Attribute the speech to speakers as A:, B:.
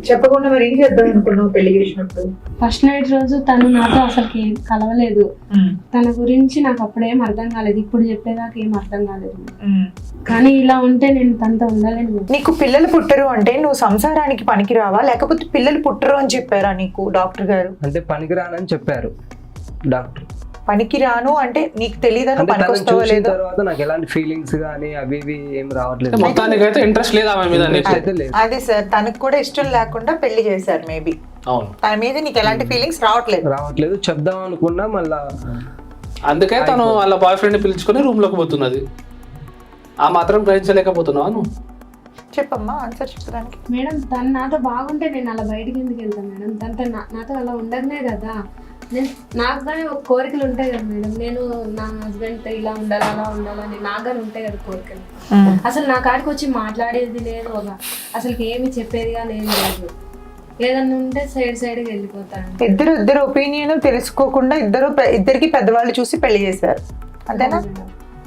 A: చెప్పకుండా మరి ఏం చేద్దాం అనుకున్నావు పెళ్లి చేసినప్పుడు?
B: ఫస్ట్ నైట్ రోజు తను నాతో అసలు కలవలేదు. తన గురించి నాకు అప్పుడేం అర్థం కాలేదు, ఇప్పుడు చెప్పేదాకా ఏం అర్థం కాలేదు. కానీ ఇలా ఉంటే నేను తనతో ఉండలేను.
A: నీకు పిల్లలు పుట్టరు అంటే నువ్వు సంసారానికి పనికిరావా, లేకపోతే పిల్లలు పుట్టరు అని చెప్పారా నీకు డాక్టర్ గారు?
C: అంటే పనికిరానని చెప్పారు డాక్టర్.
A: పనికిరాను అంటే నీకు తెలియదా
C: అంటే తనని
A: పనికొస్తావో
C: చూసిన
A: లేదో?
C: తర్వాత నాకు ఎలాంటి ఫీలింగ్స్ కానీ అవి ఇవి ఏం రావట్లేదు.
D: మొత్తానికి అయితే ఇంట్రెస్ట్ లేదు ఆమె మీద.
C: అయితే లేదు.
A: అదే సార్, తనకు కూడా ఇష్టం లేకుండా పెళ్లి చేశారు మేబీ.
D: అవును,
A: తన మీద నీకు ఎలాంటి ఫీలింగ్స్ రావట్లేదు.
C: చెప్దాం అనుకున్నా మళ్ళా
D: అందుకే తను వాళ్ళ బాయ్ ఫ్రెండ్ పిలుచుకొని రూమ్ లోకి పోతున్నది. ఆ మాత్రం గ్రహించలేకపోతున్నావా నువ్వు?
A: చెప్పమ్మా ఆన్సర్ చెప్పడానికి.
B: మేడం తను నాతో బాగుంటే నేను అలా బయటికి ఎందుకు వెళ్తాను మేడం? తనతో నాతో అలా ఉండగనే కదా. నాకు కానీ ఒక కోరికలు ఉంటాయి కదా మేడం, నేను నా హస్బెండ్తో ఇలా ఉండాలి అలా ఉండాలని నాకు కానీ ఉంటాయి కదా కోరికలు. అసలు నా కాడికి వచ్చి మాట్లాడేది లేదు, అసలు ఏమి చెప్పేది కానీ ఏం లేదు. ఏదన్నా ఉంటే సైడ్కి వెళ్ళిపోతాను.
A: ఇద్దరు ఒపీనియన్ తెలుసుకోకుండా ఇద్దరికి పెద్దవాళ్ళు చూసి పెళ్లి చేశారు అంతేనా?